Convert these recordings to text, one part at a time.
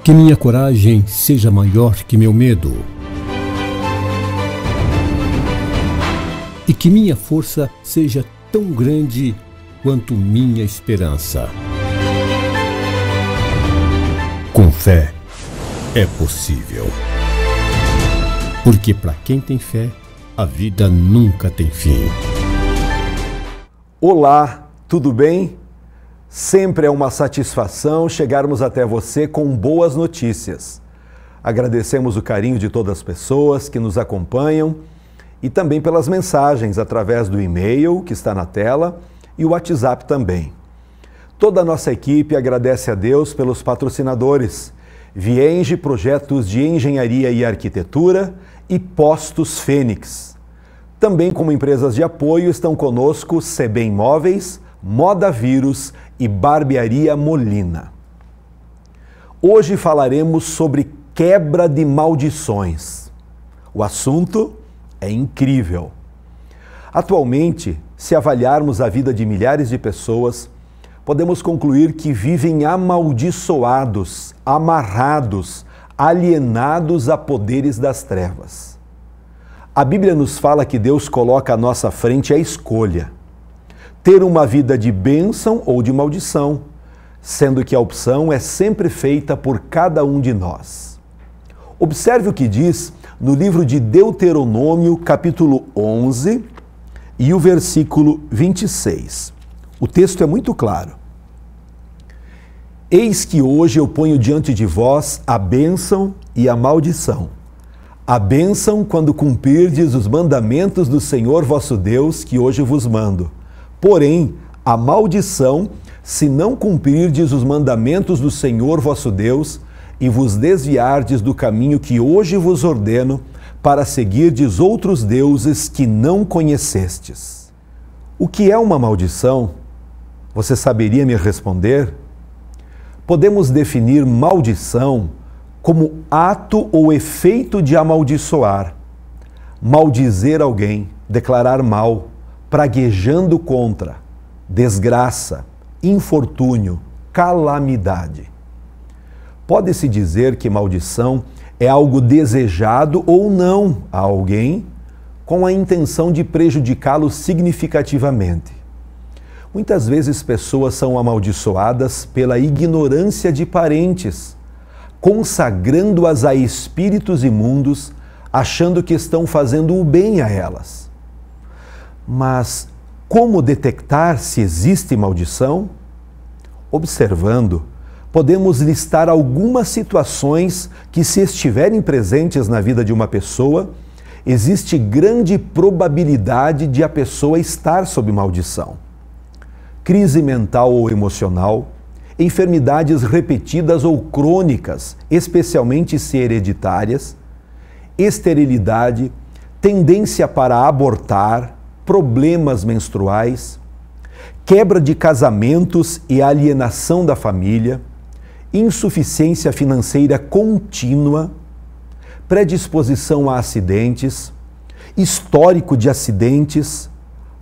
Que minha coragem seja maior que meu medo. E que minha força seja tão grande quanto minha esperança. Com fé é possível. Porque para quem tem fé, a vida nunca tem fim. Olá, tudo bem? Sempre é uma satisfação chegarmos até você com boas notícias. Agradecemos o carinho de todas as pessoas que nos acompanham e também pelas mensagens através do e-mail que está na tela e o WhatsApp também. Toda a nossa equipe agradece a Deus pelos patrocinadores Vienge Projetos de Engenharia e Arquitetura e Postos Fênix. Também como empresas de apoio estão conosco CB Imóveis, Moda Vírus e Barbearia Molina. Hoje falaremos sobre quebra de maldições. O assunto é incrível. Atualmente, se avaliarmos a vida de milhares de pessoas, podemos concluir que vivem amaldiçoados, amarrados, alienados a poderes das trevas. A Bíblia nos fala que Deus coloca à nossa frente a escolha: ter uma vida de bênção ou de maldição, sendo que a opção é sempre feita por cada um de nós. Observe o que diz no livro de Deuteronômio, capítulo 11, e o versículo 26. O texto é muito claro. Eis que hoje eu ponho diante de vós a bênção e a maldição. A bênção quando cumprirdes os mandamentos do Senhor vosso Deus, que hoje vos mando. Porém, a maldição, se não cumprirdes os mandamentos do Senhor vosso Deus e vos desviardes do caminho que hoje vos ordeno, para seguirdes outros deuses que não conhecestes. O que é uma maldição? Você saberia me responder? Podemos definir maldição como ato ou efeito de amaldiçoar, maldizer alguém, declarar mal, praguejando contra, desgraça, infortúnio, calamidade. Pode-se dizer que maldição é algo desejado ou não a alguém com a intenção de prejudicá-lo significativamente. Muitas vezes pessoas são amaldiçoadas pela ignorância de parentes, consagrando-as a espíritos imundos, achando que estão fazendo o bem a elas. Mas como detectar se existe maldição? Observando, podemos listar algumas situações que, se estiverem presentes na vida de uma pessoa, existe grande probabilidade de a pessoa estar sob maldição. Crise mental ou emocional, enfermidades repetidas ou crônicas, especialmente se hereditárias, esterilidade, tendência para abortar, problemas menstruais, quebra de casamentos e alienação da família, insuficiência financeira contínua, predisposição a acidentes, histórico de acidentes,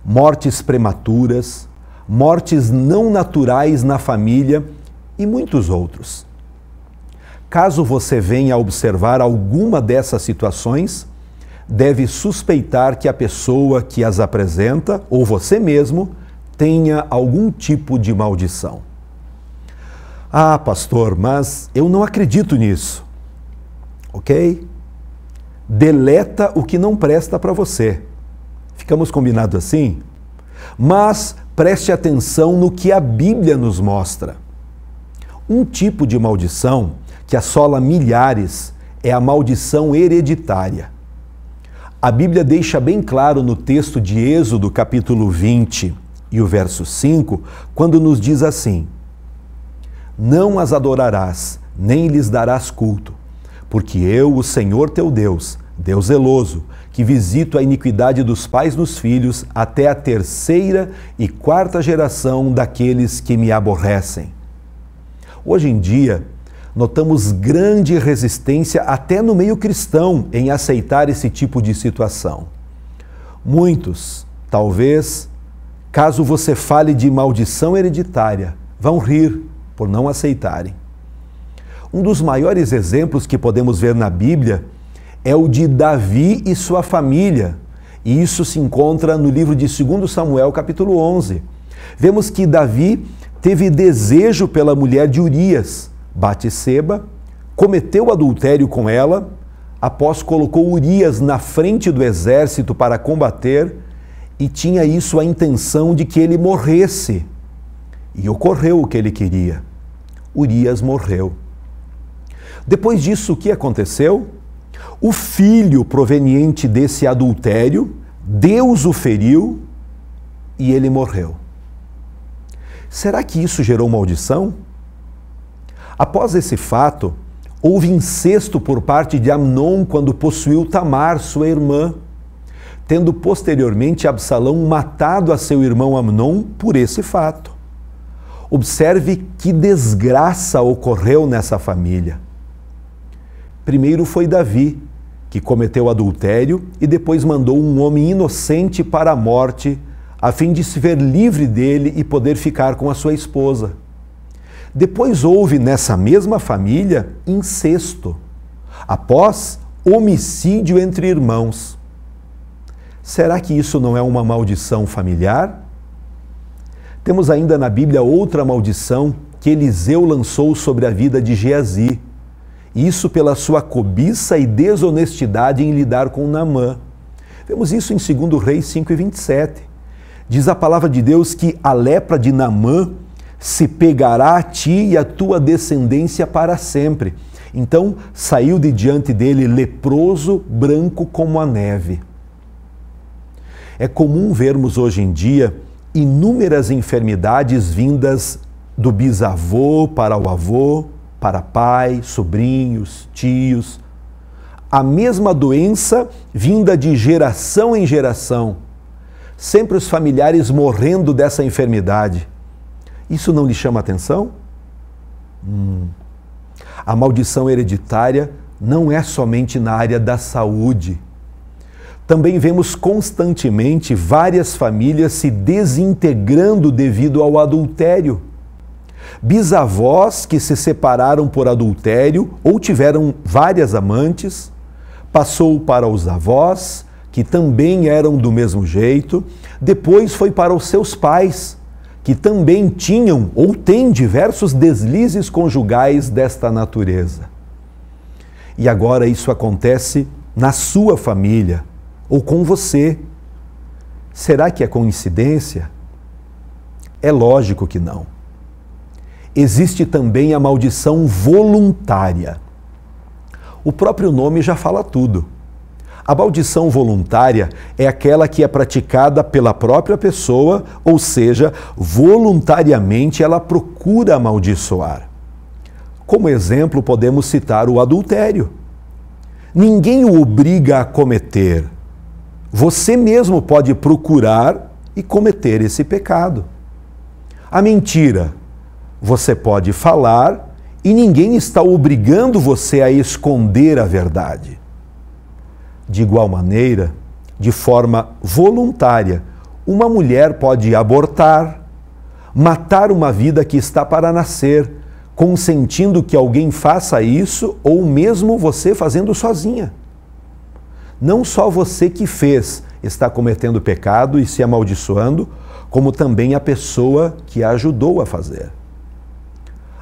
mortes prematuras, mortes não naturais na família e muitos outros. Caso você venha a observar alguma dessas situações, deve suspeitar que a pessoa que as apresenta, ou você mesmo, tenha algum tipo de maldição. Ah, pastor, mas eu não acredito nisso. Ok? Deleta o que não presta para você. Ficamos combinados assim? Mas preste atenção no que a Bíblia nos mostra. Um tipo de maldição que assola milhares é a maldição hereditária. A Bíblia deixa bem claro no texto de Êxodo, capítulo 20 e o verso 5, quando nos diz assim: não as adorarás, nem lhes darás culto, porque eu, o Senhor teu Deus, Deus zeloso, que visito a iniquidade dos pais nos filhos até a 3ª e 4ª geração daqueles que me aborrecem. Hoje em dia, notamos grande resistência até no meio cristão em aceitar esse tipo de situação. Muitos, talvez, caso você fale de maldição hereditária, vão rir por não aceitarem. Um dos maiores exemplos que podemos ver na Bíblia é o de Davi e sua família. E isso se encontra no livro de 2 Samuel, capítulo 11. Vemos que Davi teve desejo pela mulher de Urias, Batseba, cometeu adultério com ela, após colocou Urias na frente do exército para combater e tinha isso a intenção de que ele morresse. E ocorreu o que ele queria. Urias morreu. Depois disso, o que aconteceu? O filho proveniente desse adultério, Deus o feriu e ele morreu. Será que isso gerou maldição? Após esse fato, houve incesto por parte de Amnon quando possuiu Tamar, sua irmã, tendo posteriormente Absalão matado a seu irmão Amnon por esse fato. Observe que desgraça ocorreu nessa família. Primeiro foi Davi, que cometeu adultério e depois mandou um homem inocente para a morte, a fim de se ver livre dele e poder ficar com a sua esposa. Depois houve nessa mesma família incesto, após homicídio entre irmãos. Será que isso não é uma maldição familiar? Temos ainda na Bíblia outra maldição que Eliseu lançou sobre a vida de Geazi. Isso pela sua cobiça e desonestidade em lidar com Naamã. Vemos isso em 2 Reis 5:27. Diz a palavra de Deus que a lepra de Naamã se pegará a ti e a tua descendência para sempre. Então saiu de diante dele leproso, branco como a neve. É comum vermos hoje em dia inúmeras enfermidades vindas do bisavô para o avô, para pai, sobrinhos, tios. A mesma doença vinda de geração em geração. Sempre os familiares morrendo dessa enfermidade. Isso não lhe chama atenção? A maldição hereditária não é somente na área da saúde. Também vemos constantemente várias famílias se desintegrando devido ao adultério. Bisavós que se separaram por adultério ou tiveram várias amantes, passou para os avós, que também eram do mesmo jeito, depois foi para os seus pais, que também tinham ou têm diversos deslizes conjugais desta natureza. E agora isso acontece na sua família ou com você. Será que é coincidência? É lógico que não. Existe também a maldição voluntária. O próprio nome já fala tudo. A maldição voluntária é aquela que é praticada pela própria pessoa, ou seja, voluntariamente ela procura amaldiçoar. Como exemplo, podemos citar o adultério. Ninguém o obriga a cometer. Você mesmo pode procurar e cometer esse pecado. A mentira. Você pode falar e ninguém está obrigando você a esconder a verdade. De igual maneira, de forma voluntária, uma mulher pode abortar, matar uma vida que está para nascer, consentindo que alguém faça isso ou mesmo você fazendo sozinha. Não só você que fez está cometendo pecado e se amaldiçoando, como também a pessoa que a ajudou a fazer.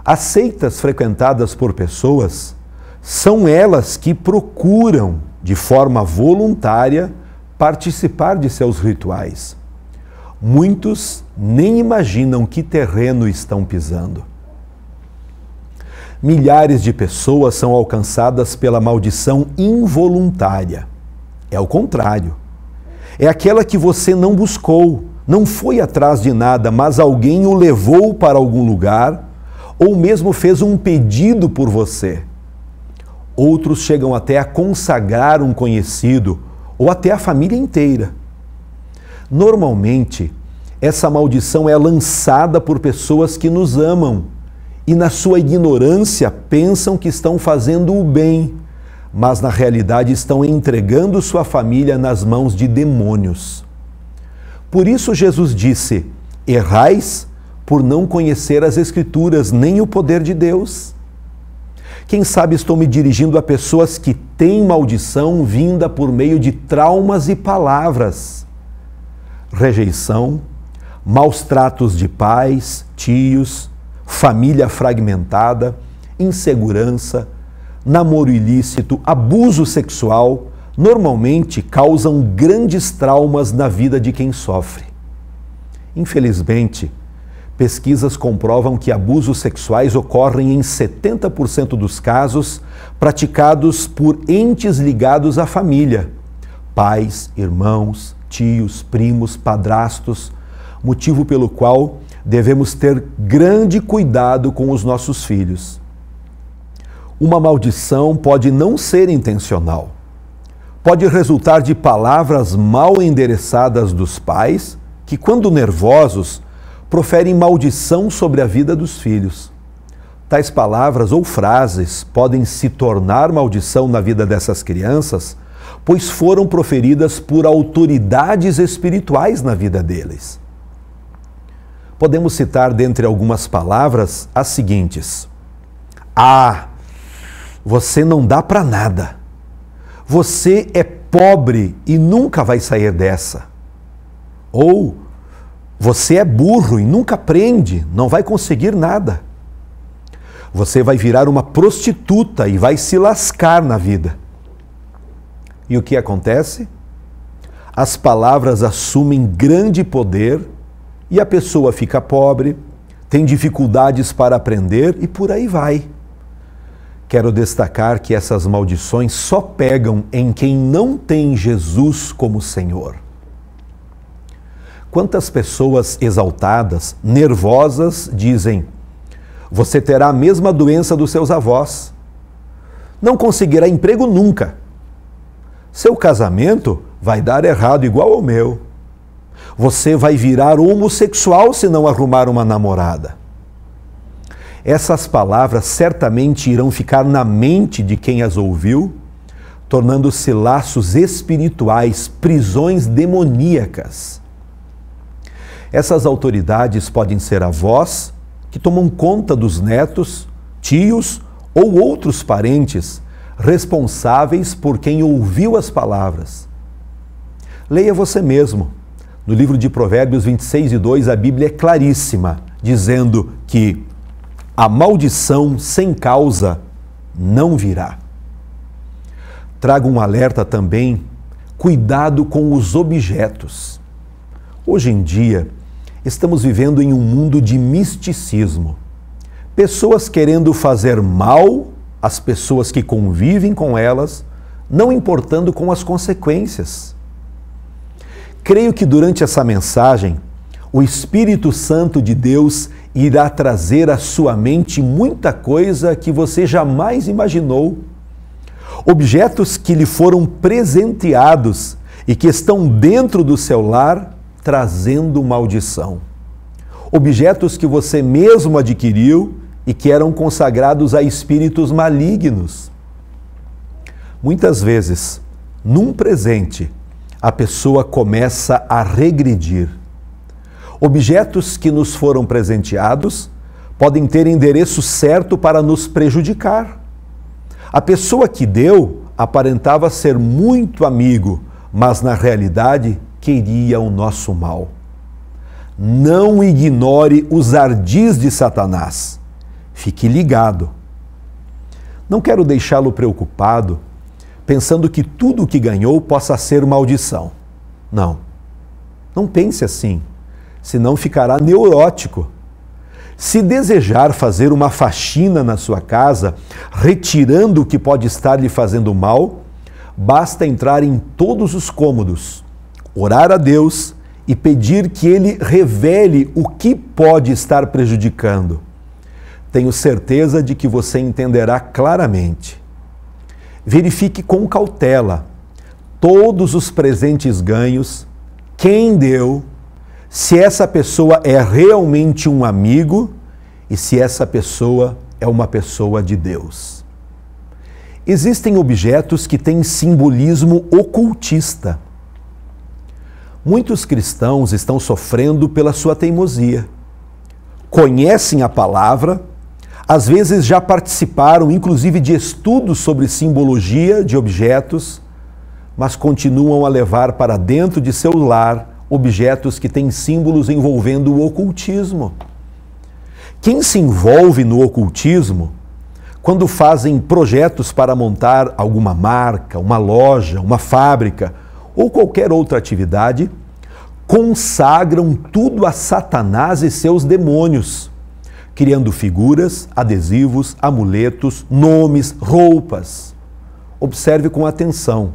As seitas frequentadas por pessoas são elas que procuram, de forma voluntária, participar de seus rituais. Muitos nem imaginam que terreno estão pisando. Milhares de pessoas são alcançadas pela maldição involuntária. É o contrário. É aquela que você não buscou, não foi atrás de nada, mas alguém o levou para algum lugar, ou mesmo fez um pedido por você. Outros chegam até a consagrar um conhecido, ou até a família inteira. Normalmente, essa maldição é lançada por pessoas que nos amam, e na sua ignorância pensam que estão fazendo o bem, mas na realidade estão entregando sua família nas mãos de demônios. Por isso Jesus disse: errais por não conhecer as Escrituras nem o poder de Deus. Quem sabe estou me dirigindo a pessoas que têm maldição vinda por meio de traumas e palavras. Rejeição, maus tratos de pais, tios, família fragmentada, insegurança, namoro ilícito, abuso sexual, normalmente causam grandes traumas na vida de quem sofre. Infelizmente, pesquisas comprovam que abusos sexuais ocorrem em 70% dos casos praticados por entes ligados à família, pais, irmãos, tios, primos, padrastos, motivo pelo qual devemos ter grande cuidado com os nossos filhos. Uma maldição pode não ser intencional. Pode resultar de palavras mal endereçadas dos pais, que, quando nervosos, proferem maldição sobre a vida dos filhos. Tais palavras ou frases podem se tornar maldição na vida dessas crianças, pois foram proferidas por autoridades espirituais na vida deles. Podemos citar dentre algumas palavras as seguintes: "Ah, você não dá para nada. Você é pobre e nunca vai sair dessa." Ou "Você é burro e nunca aprende, não vai conseguir nada." "Você vai virar uma prostituta e vai se lascar na vida." E o que acontece? As palavras assumem grande poder e a pessoa fica pobre, tem dificuldades para aprender e por aí vai. Quero destacar que essas maldições só pegam em quem não tem Jesus como Senhor. Quantas pessoas exaltadas, nervosas, dizem: "Você terá a mesma doença dos seus avós. Não conseguirá emprego nunca. Seu casamento vai dar errado igual ao meu. Você vai virar homossexual se não arrumar uma namorada." Essas palavras certamente irão ficar na mente de quem as ouviu, tornando-se laços espirituais, prisões demoníacas. Essas autoridades podem ser avós, que tomam conta dos netos, tios ou outros parentes responsáveis por quem ouviu as palavras. Leia você mesmo. No livro de Provérbios 26:2, a Bíblia é claríssima, dizendo que a maldição sem causa não virá. Trago um alerta também: cuidado com os objetos. Hoje em dia, estamos vivendo em um mundo de misticismo. Pessoas querendo fazer mal às pessoas que convivem com elas, não importando com as consequências. Creio que durante essa mensagem, o Espírito Santo de Deus irá trazer à sua mente muita coisa que você jamais imaginou. Objetos que lhe foram presenteados e que estão dentro do seu lar, trazendo maldição. Objetos que você mesmo adquiriu e que eram consagrados a espíritos malignos. Muitas vezes, num presente, a pessoa começa a regredir. Objetos que nos foram presenteados podem ter endereço certo para nos prejudicar. A pessoa que deu aparentava ser muito amigo, mas na realidade queria o nosso mal. Não ignore os ardis de Satanás. Fique ligado. Não quero deixá-lo preocupado, pensando que tudo o que ganhou possa ser maldição. Não. Não pense assim, senão ficará neurótico. Se desejar fazer uma faxina na sua casa, retirando o que pode estar lhe fazendo mal, basta entrar em todos os cômodos, orar a Deus e pedir que Ele revele o que pode estar prejudicando. Tenho certeza de que você entenderá claramente. Verifique com cautela todos os presentes ganhos, quem deu, se essa pessoa é realmente um amigo e se essa pessoa é uma pessoa de Deus. Existem objetos que têm simbolismo ocultista. Muitos cristãos estão sofrendo pela sua teimosia. Conhecem a palavra, Às vezes já participaram, inclusive, de estudos sobre simbologia de objetos, mas continuam a levar para dentro de seu lar objetos que têm símbolos envolvendo o ocultismo. Quem se envolve no ocultismo, quando fazem projetos para montar alguma marca, uma loja, uma fábrica ou qualquer outra atividade, consagram tudo a Satanás e seus demônios, criando figuras, adesivos, amuletos, nomes, roupas. Observe com atenção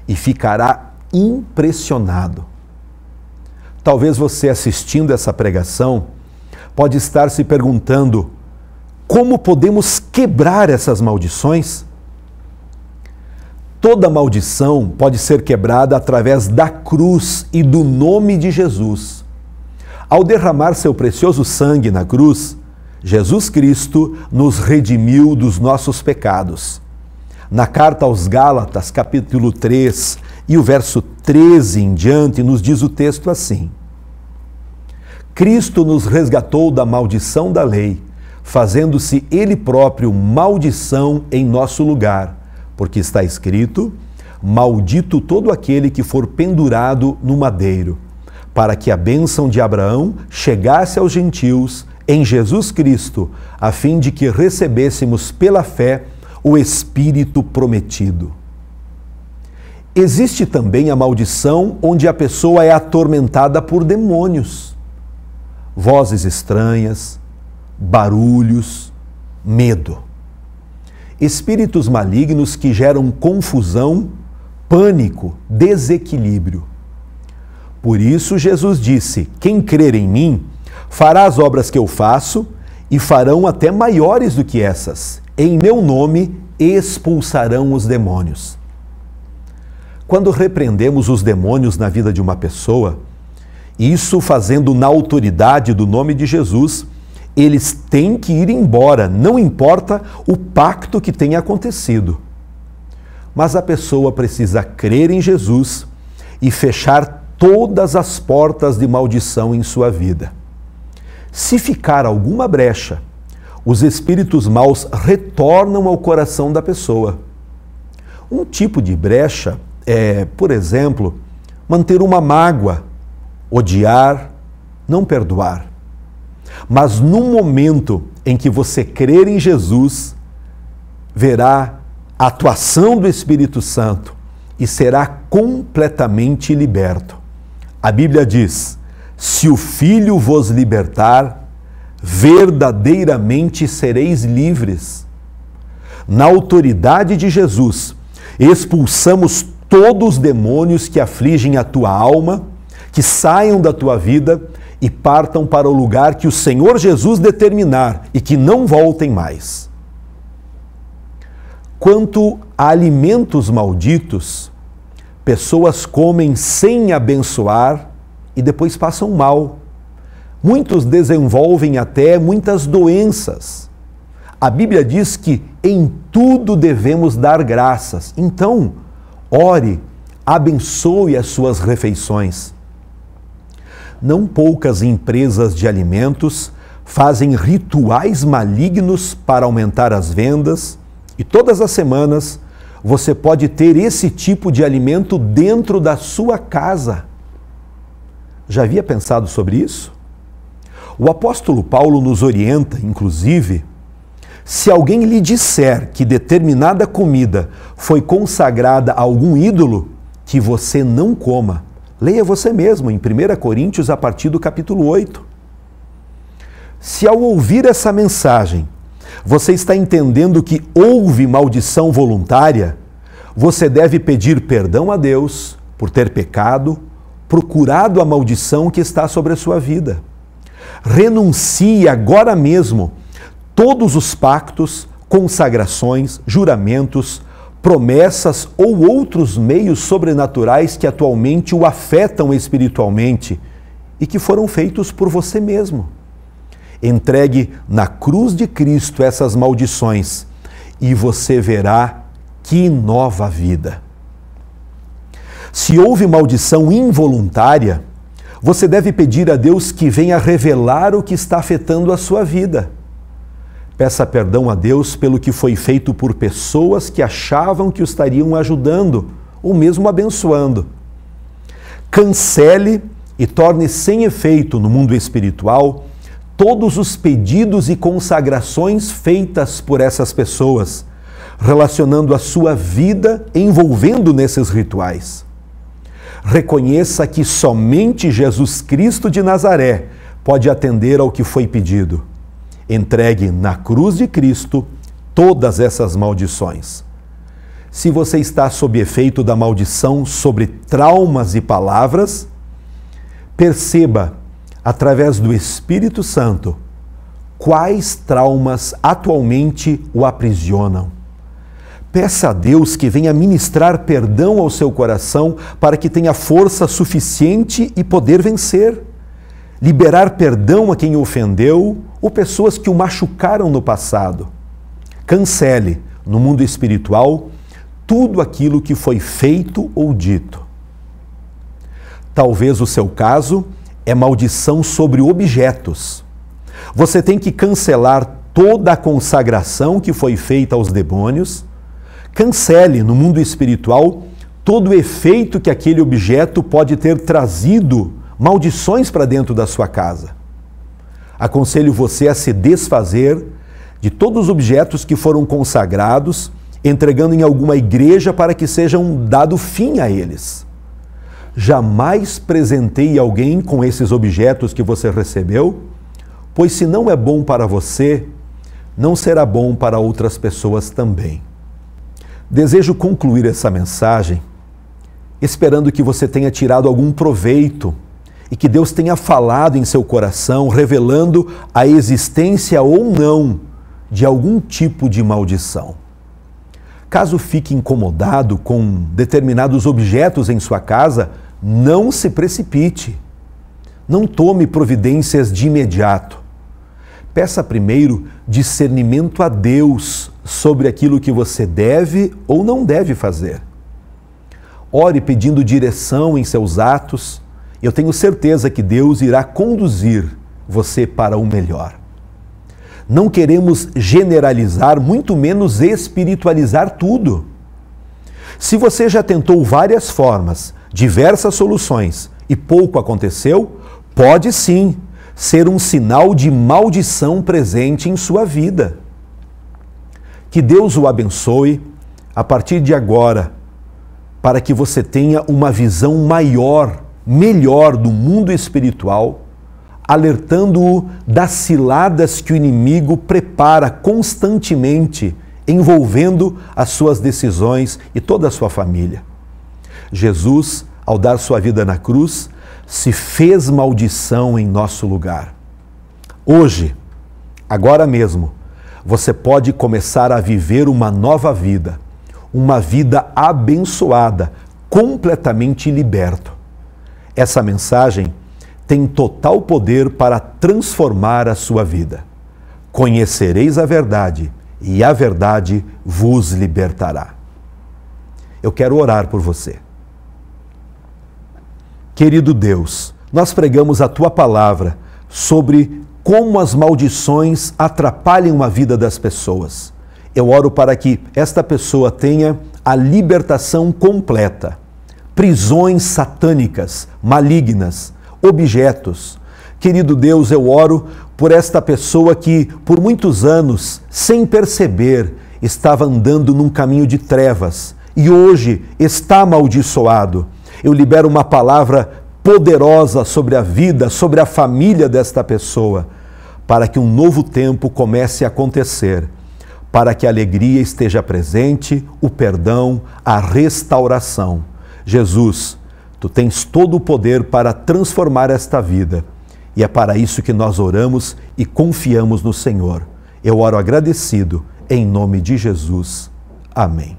e ficará impressionado. Talvez você, assistindo essa pregação, pode estar se perguntando: como podemos quebrar essas maldições? Toda maldição pode ser quebrada através da cruz e do nome de Jesus. Ao derramar seu precioso sangue na cruz, Jesus Cristo nos redimiu dos nossos pecados. Na carta aos Gálatas, capítulo 3, e o verso 13 em diante, nos diz o texto assim: Cristo nos resgatou da maldição da lei, fazendo-se Ele próprio maldição em nosso lugar, porque está escrito: maldito todo aquele que for pendurado no madeiro, para que a bênção de Abraão chegasse aos gentios em Jesus Cristo, a fim de que recebêssemos pela fé o Espírito prometido. Existe também a maldição onde a pessoa é atormentada por demônios. Vozes estranhas, barulhos, medo. Espíritos malignos que geram confusão, pânico, desequilíbrio. Por isso Jesus disse: quem crer em mim, fará as obras que eu faço e farão até maiores do que essas. Em meu nome expulsarão os demônios. Quando repreendemos os demônios na vida de uma pessoa, isso fazendo na autoridade do nome de Jesus, eles têm que ir embora, não importa o pacto que tenha acontecido. Mas a pessoa precisa crer em Jesus e fechar todas as portas de maldição em sua vida. Se ficar alguma brecha, os espíritos maus retornam ao coração da pessoa. Um tipo de brecha é, por exemplo, manter uma mágoa, odiar, não perdoar. Mas no momento em que você crer em Jesus, verá a atuação do Espírito Santo e será completamente liberto. A Bíblia diz: se o Filho vos libertar, verdadeiramente sereis livres. Na autoridade de Jesus, expulsamos todos os demônios que afligem a tua alma, que saiam da tua vida e partam para o lugar que o Senhor Jesus determinar e que não voltem mais. Quanto a alimentos malditos, pessoas comem sem abençoar e depois passam mal. Muitos desenvolvem até muitas doenças. A Bíblia diz que em tudo devemos dar graças. Então, ore, abençoe as suas refeições. Não poucas empresas de alimentos fazem rituais malignos para aumentar as vendas e todas as semanas você pode ter esse tipo de alimento dentro da sua casa. Já havia pensado sobre isso? O apóstolo Paulo nos orienta, inclusive, se alguém lhe disser que determinada comida foi consagrada a algum ídolo, que você não coma. Leia você mesmo em 1 Coríntios, a partir do capítulo 8. Se ao ouvir essa mensagem, você está entendendo que houve maldição voluntária, você deve pedir perdão a Deus por ter pecado, procurado a maldição que está sobre a sua vida. Renuncie agora mesmo todos os pactos, consagrações, juramentos, promessas ou outros meios sobrenaturais que atualmente o afetam espiritualmente e que foram feitos por você mesmo. Entregue na cruz de Cristo essas maldições e você verá que nova vida. Se houve maldição involuntária, você deve pedir a Deus que venha revelar o que está afetando a sua vida. Peça perdão a Deus pelo que foi feito por pessoas que achavam que o estariam ajudando ou mesmo abençoando. Cancele e torne sem efeito no mundo espiritual todos os pedidos e consagrações feitas por essas pessoas, relacionando a sua vida envolvendo nesses rituais. Reconheça que somente Jesus Cristo de Nazaré pode atender ao que foi pedido. Entregue na cruz de Cristo todas essas maldições. Se você está sob efeito da maldição sobre traumas e palavras, perceba, através do Espírito Santo, quais traumas atualmente o aprisionam. Peça a Deus que venha ministrar perdão ao seu coração para que tenha força suficiente e poder vencer. Liberar perdão a quem o ofendeu ou pessoas que o machucaram no passado. Cancele, no mundo espiritual, tudo aquilo que foi feito ou dito. Talvez o seu caso é maldição sobre objetos. Você tem que cancelar toda a consagração que foi feita aos demônios. Cancele, no mundo espiritual, todo o efeito que aquele objeto pode ter trazido maldições para dentro da sua casa. Aconselho você a se desfazer de todos os objetos que foram consagrados, entregando em alguma igreja para que sejam dado fim a eles. Jamais presenteie alguém com esses objetos que você recebeu, pois se não é bom para você, não será bom para outras pessoas também. Desejo concluir essa mensagem esperando que você tenha tirado algum proveito e que Deus tenha falado em seu coração, revelando a existência ou não de algum tipo de maldição. Caso fique incomodado com determinados objetos em sua casa, não se precipite. Não tome providências de imediato. Peça primeiro discernimento a Deus sobre aquilo que você deve ou não deve fazer. Ore pedindo direção em seus atos. Eu tenho certeza que Deus irá conduzir você para o melhor. Não queremos generalizar, muito menos espiritualizar tudo. Se você já tentou várias formas, diversas soluções e pouco aconteceu, pode sim ser um sinal de maldição presente em sua vida. Que Deus o abençoe a partir de agora, para que você tenha uma visão maior, melhor do mundo espiritual, alertando-o das ciladas que o inimigo prepara constantemente, envolvendo as suas decisões e toda a sua família. Jesus, ao dar sua vida na cruz, se fez maldição em nosso lugar. Hoje, agora mesmo, você pode começar a viver uma nova vida, uma vida abençoada, completamente liberto. Essa mensagem tem total poder para transformar a sua vida. Conhecereis a verdade e a verdade vos libertará. Eu quero orar por você. Querido Deus, nós pregamos a Tua palavra sobre como as maldições atrapalham a vida das pessoas. Eu oro para que esta pessoa tenha a libertação completa. Prisões satânicas, malignas, objetos. Querido Deus, eu oro por esta pessoa que, por muitos anos, sem perceber, estava andando num caminho de trevas e hoje está amaldiçoado. Eu libero uma palavra poderosa sobre a vida, sobre a família desta pessoa, para que um novo tempo comece a acontecer, para que a alegria esteja presente, o perdão, a restauração. Jesus, Tu tens todo o poder para transformar esta vida e é para isso que nós oramos e confiamos no Senhor. Eu oro agradecido, em nome de Jesus. Amém.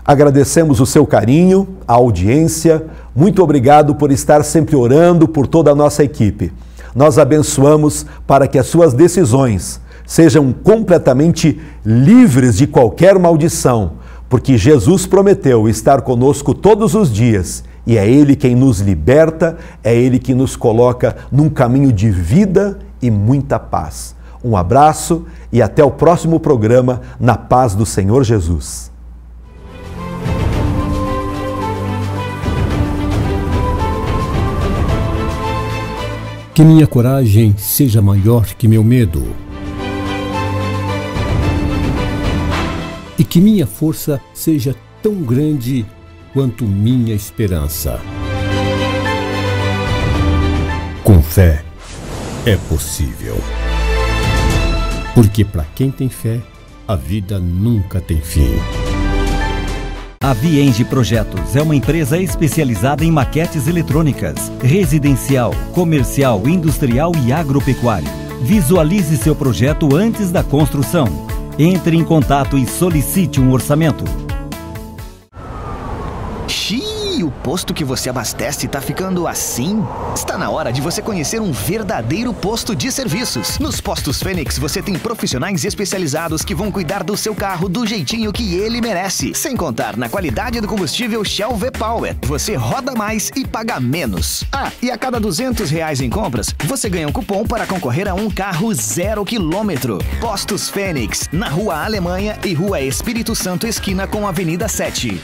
Agradecemos o seu carinho, a audiência. Muito obrigado por estar sempre orando por toda a nossa equipe. Nós abençoamos para que as suas decisões sejam completamente livres de qualquer maldição, porque Jesus prometeu estar conosco todos os dias e é Ele quem nos liberta, é Ele que nos coloca num caminho de vida e muita paz. Um abraço e até o próximo programa, na paz do Senhor Jesus. Que minha coragem seja maior que meu medo. E que minha força seja tão grande quanto minha esperança. Com fé é possível. Porque para quem tem fé, a vida nunca tem fim. A Vienge Projetos é uma empresa especializada em maquetes eletrônicas, residencial, comercial, industrial e agropecuário. Visualize seu projeto antes da construção. Entre em contato e solicite um orçamento. O posto que você abastece tá ficando assim? Está na hora de você conhecer um verdadeiro posto de serviços. Nos Postos Fênix você tem profissionais especializados que vão cuidar do seu carro do jeitinho que ele merece. Sem contar na qualidade do combustível Shell V-Power. Você roda mais e paga menos. Ah, e a cada R$200 em compras, você ganha um cupom para concorrer a um carro 0 km. Postos Fênix, na Rua Alemanha e Rua Espírito Santo, esquina com a Avenida 7.